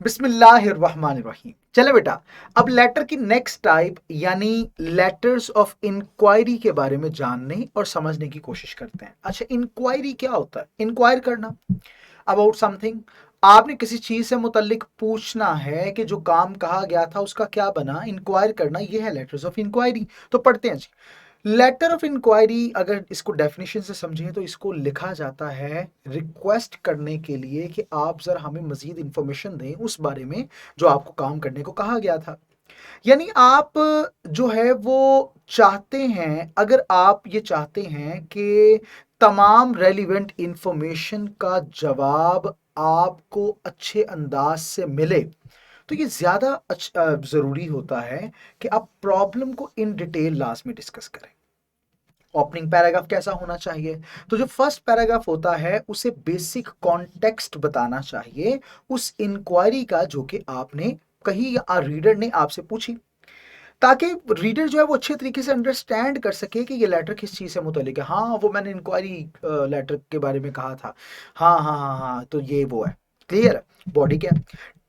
बिस्मिल्लाहिर्रहमानिर्रहीम। चले बेटा, अब लेटर की नेक्स्ट टाइप यानी लेटर्स ऑफ इंक्वायरी के बारे में जानने और समझने की कोशिश करते हैं। अच्छा, इंक्वायरी क्या होता है? इंक्वायर करना अबाउट समथिंग। आपने किसी चीज से मुतल्लिक पूछना है कि जो काम कहा गया था उसका क्या बना, इंक्वायर करना, ये है लेटर्स ऑफ इंक्वायरी। तो पढ़ते हैं जी। लेटर ऑफ इंक्वायरी अगर इसको डेफिनेशन से समझें तो इसको लिखा जाता है रिक्वेस्ट करने के लिए कि आप जरा हमें मजीद इंफॉर्मेशन दें उस बारे में जो आपको काम करने को कहा गया था। यानी आप जो है वो चाहते हैं, अगर आप ये चाहते हैं कि तमाम रेलिवेंट इंफॉर्मेशन का जवाब आपको अच्छे अंदाज से मिले, तो ये ज्यादा जरूरी होता है कि आप प्रॉब्लम को इन डिटेल लास्ट में डिस्कस करें। ओपनिंग पैराग्राफ कैसा होना चाहिए? तो जो फर्स्ट पैराग्राफ होता है उसे बेसिक कॉन्टेक्स्ट बताना चाहिए उस इंक्वायरी का जो कि आपने कही या रीडर ने आपसे पूछी, ताकि रीडर जो है वो अच्छे तरीके से अंडरस्टैंड कर सके कि ये लेटर किस चीज़ से मुतल्लिक है। हाँ, वो मैंने इंक्वायरी लेटर के बारे में कहा था। हाँ हाँ हाँ हाँ, तो ये वो है। क्लियर है? बॉडी क्या,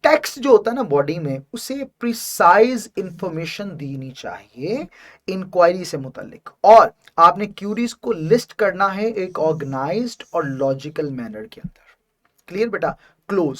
टेक्स्ट जो होता है ना बॉडी में, उसे प्रिसाइज इंफॉर्मेशन देनी चाहिए इंक्वायरी से मुतल्लिक, और आपने क्यूरीज को लिस्ट करना है एक ऑर्गेनाइज्ड और लॉजिकल मैनर के अंदर। क्लियर बेटा? क्लोज।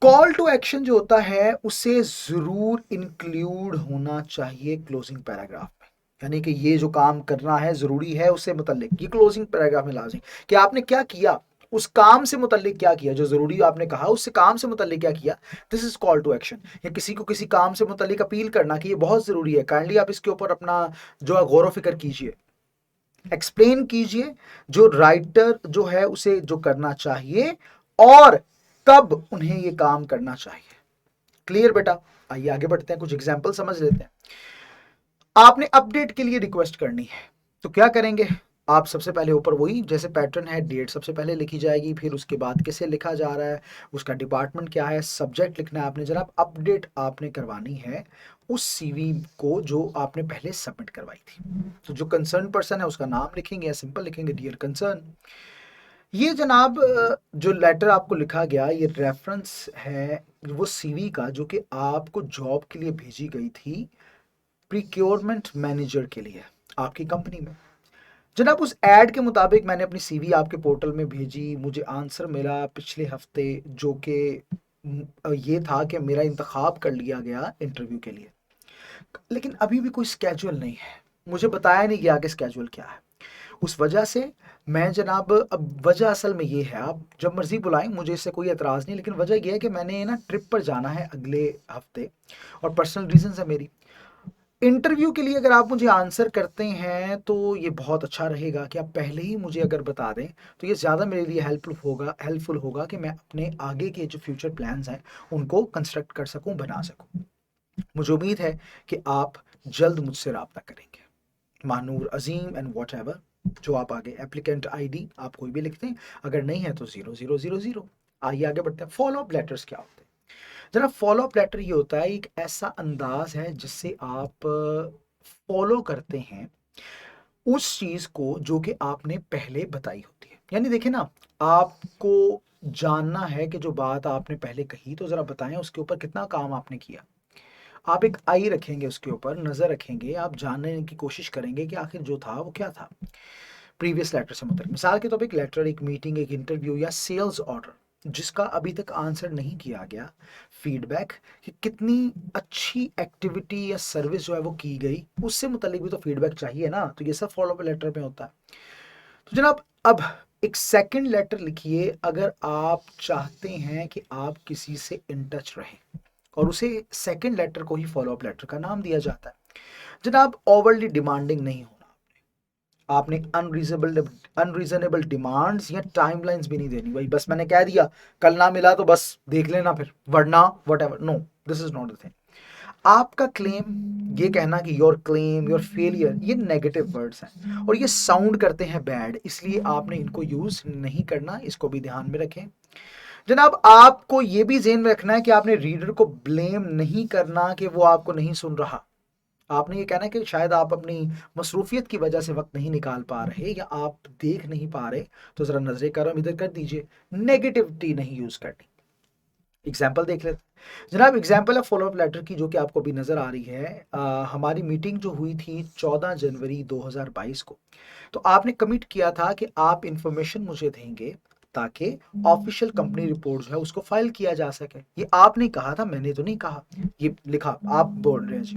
कॉल टू एक्शन जो होता है उसे जरूर इंक्लूड होना चाहिए क्लोजिंग पैराग्राफ में, यानी कि ये जो काम करना है जरूरी है उससे मुतल्लिक, ये क्लोजिंग पैराग्राफ में लाजमी कि आपने क्या किया, उस काम से मुतल्लिक क्या किया, जो जरूरी आपने कहा उससे काम से मुतल्लिक क्या किया। This is call to action. या किसी को किसी काम से मुतल्लिक अपील करना कि ये बहुत जरूरी है, काइंडली आप इसके ऊपर अपना जो है गौर फिक्र कीजिए, एक्सप्लेन कीजिए जो राइटर जो है उसे जो करना चाहिए और कब उन्हें ये काम करना चाहिए। क्लियर बेटा? आइए आगे बढ़ते हैं, कुछ एग्जांपल समझ लेते हैं। आपने अपडेट के लिए रिक्वेस्ट करनी है तो क्या करेंगे आप? सबसे पहले ऊपर वही जैसे पैटर्न है, डेट सबसे पहले लिखी जाएगी, फिर उसके बाद किसे लिखा जा रहा है, उसका डिपार्टमेंट क्या है, सब्जेक्ट लिखना है आपने। जनाब अपडेट आपने करवानी है उस सीवी को जो आपने पहले सबमिट करवाई थी। तो जो कंसर्न पर्सन है उसका नाम लिखेंगे या सिंपल लिखेंगे डियर कंसर्न। ये जनाब जो लेटर आपको लिखा गया ये रेफरेंस है वो सीवी का जो कि आपको जॉब के लिए भेजी गई थी प्रिक्योरमेंट मैनेजर के लिए आपकी कंपनी में। जनाब उस एड के मुताबिक मैंने अपनी सीवी आपके पोर्टल में भेजी, मुझे आंसर मिला पिछले हफ्ते जो कि ये था कि मेरा इंतखाब कर लिया गया इंटरव्यू के लिए, लेकिन अभी भी कोई स्केड्यूल नहीं है, मुझे बताया नहीं गया कि स्केड्यूल क्या है। उस वजह से मैं जनाब, अब वजह असल में ये है, आप जब मर्जी बुलाएं मुझे इससे कोई एतराज़ नहीं, लेकिन वजह यह है कि मैंने ना ट्रिप पर जाना है अगले हफ्ते और पर्सनल रीजन है मेरी। इंटरव्यू के लिए अगर आप मुझे आंसर करते हैं तो ये बहुत अच्छा रहेगा कि आप पहले ही मुझे अगर बता दें, तो ये ज़्यादा मेरे लिए हेल्पफुल होगा कि मैं अपने आगे के जो फ्यूचर प्लान्स हैं उनको कंस्ट्रक्ट कर सकूं, बना सकूं। मुझे उम्मीद है कि आप जल्द मुझसे रब्ता करेंगे। मानूर अजीम एंड वॉट एवर, जो आप आगे एप्लीकेंट आईडी आप कोई भी लिखते हैं, अगर नहीं है तो 0000। आइए आगे बढ़ते हैं। फॉलो अप लेटर्स क्या होते हैं? जरा फॉलो अप लेटर ये होता है एक ऐसा अंदाज है जिससे आप फॉलो करते हैं उस चीज को जो कि आपने पहले बताई होती है। यानी देखिए ना, आपको जानना है कि जो बात आपने पहले कही तो जरा बताएं उसके ऊपर कितना काम आपने किया। आप एक आई रखेंगे, उसके ऊपर नजर रखेंगे, आप जानने की कोशिश करेंगे कि आखिर जो था वो क्या था प्रीवियस लेटर से मुताबिक। मिसाल के तौर पर एक लेटर, एक मीटिंग, एक इंटरव्यू या सेल्स ऑर्डर जिसका अभी तक आंसर नहीं किया गया, फीडबैक कि कितनी अच्छी एक्टिविटी या सर्विस जो है वो की गई, उससे मुतालिक भी तो फीडबैक चाहिए ना, तो ये सब फॉलो अप लेटर में होता है। तो जनाब अब एक सेकंड लेटर लिखिए अगर आप चाहते हैं कि आप किसी से इन टच रहें, और उसे सेकंड लेटर को ही फॉलो अप लेटर का नाम दिया जाता है। जनाब ओवरली डिमांडिंग नहीं होना, आपने अनरीजनेबल डिमांड्स या टाइमलाइंस भी नहीं देनी। भाई बस मैंने कह दिया कल ना मिला तो बस देख लेना फिर, वरना whatever, no, this is not the thing. आपका क्लेम, ये कहना कि योर क्लेम, योर फेलियर, ये नेगेटिव वर्ड्स हैं और ये साउंड करते हैं बैड, इसलिए आपने इनको यूज नहीं करना, इसको भी ध्यान में रखें। जनाब आपको ये भी ज़हन में रखना है कि आपने रीडर को ब्लेम नहीं करना कि वो आपको नहीं सुन रहा। आपने ये कहना है कि शायद आप अपनी मसरूफियत की वजह से वक्त नहीं निकाल पा रहे या आप देख नहीं पा रहे, तो जरा नजरे करम इधर कर दीजिए, नेगेटिविटी नहीं यूज करनी। एग्जाम्पल देख लेते हैं जनाब। एग्जाम्पल है फॉलो अप लेटर की, जो कि आपको अभी नजर आ रही है। हमारी मीटिंग जो हुई थी 14 जनवरी 2022 को, तो आपने कमिट किया था कि आप इंफॉर्मेशन मुझे देंगे ताकि ऑफिशियल कंपनी रिपोर्ट जो है उसको फाइल किया जा सके। ये आपने कहा था, मैंने तो नहीं कहा, ये लिखा आप बोल रहे हैं जी।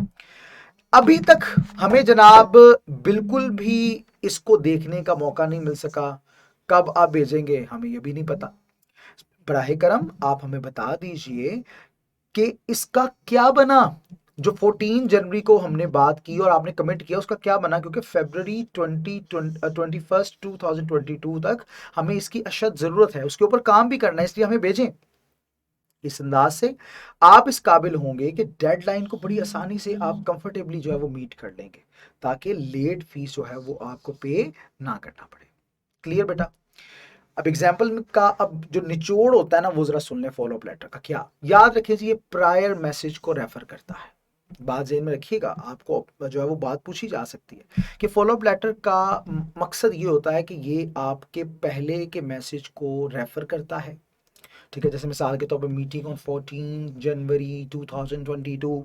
अभी तक हमें जनाब बिल्कुल भी इसको देखने का मौका नहीं मिल सका। कब आप भेजेंगे हमें ये भी नहीं पता। बराहे करम आप हमें बता दीजिए कि इसका क्या बना। जो 14 जनवरी को हमने बात की और आपने कमिट किया, उसका क्या बना? क्योंकि फरवरी 2022 तक हमें इसकी अशद जरूरत है, उसके ऊपर काम भी करना है, इसलिए हमें भेजें। इस अंदाज से आप इस काबिल होंगे कि डेडलाइन को बड़ी आसानी से आप कंफर्टेबली जो है वो मीट कर लेंगे, ताकि लेट फीस जो है वो आपको पे ना करना पड़े। क्लियर बेटा? अब एग्जाम्पल का अब जो निचोड़ होता है ना, वो जरा सुन ले। फॉलो अप लेटर का क्या याद रखिए जी, ये प्रायर मैसेज को रेफर करता है। बात जेन में रखिएगा, आपको जो है वो बात पूछी जा सकती है कि फॉलो अप लेटर का मकसद ये होता है कि ये आपके पहले के मैसेज को रेफर करता है। ठीक है, जैसे मिसाल के तौर पर मीटिंग ऑन 14 जनवरी 2022,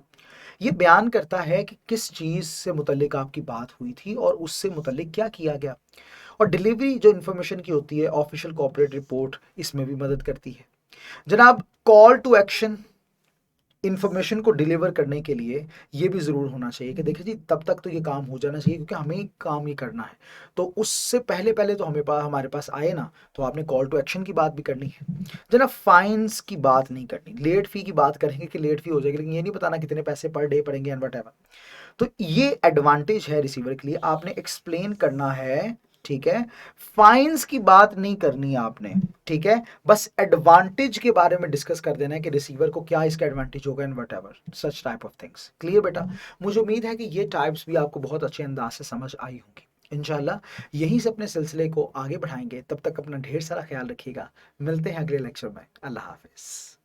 ये बयान करता है कि किस चीज़ से मुतल्लिक आपकी बात हुई थी और उससे मुतल्लिक क्या किया गया। और डिलीवरी जो इन्फॉर्मेशन की होती है, ऑफिशियल कॉर्पोरेट रिपोर्ट, इसमें भी मदद करती है जनाब। कॉल टू एक्शन इंफॉर्मेशन को डिलीवर करने के लिए ये भी ज़रूर होना चाहिए कि देखिए जी, तब तक तो ये काम हो जाना चाहिए क्योंकि हमें काम ये करना है। तो उससे पहले पहले तो हमारे पास आए ना, तो आपने कॉल टू एक्शन की बात भी करनी है जना। फाइन्स की बात नहीं करनी, लेट फी की बात करेंगे कि लेट फी हो जाएगी, लेकिन ये नहीं बताना कितने पैसे पर डे पड़ेंगे एंड वट एवर। तो ये एडवांटेज है रिसीवर के लिए, आपने एक्सप्लेन करना है। ठीक है, फाइन्स की बात नहीं करनी आपने। ठीक है, बस एडवांटेज के बारे में डिस्कस कर देना है कि रिसीवर को क्या इसका एडवांटेज होगा and what ever such type of things. Clear बेटा? मुझे उम्मीद है कि ये टाइप्स भी आपको बहुत अच्छे अंदाज से समझ आई होंगी। इंशाल्लाह यहीं से अपने सिलसिले को आगे बढ़ाएंगे। तब तक अपना ढेर सारा ख्याल रखिएगा। मिलते हैं अगले लेक्चर में। अल्लाह हाफिज।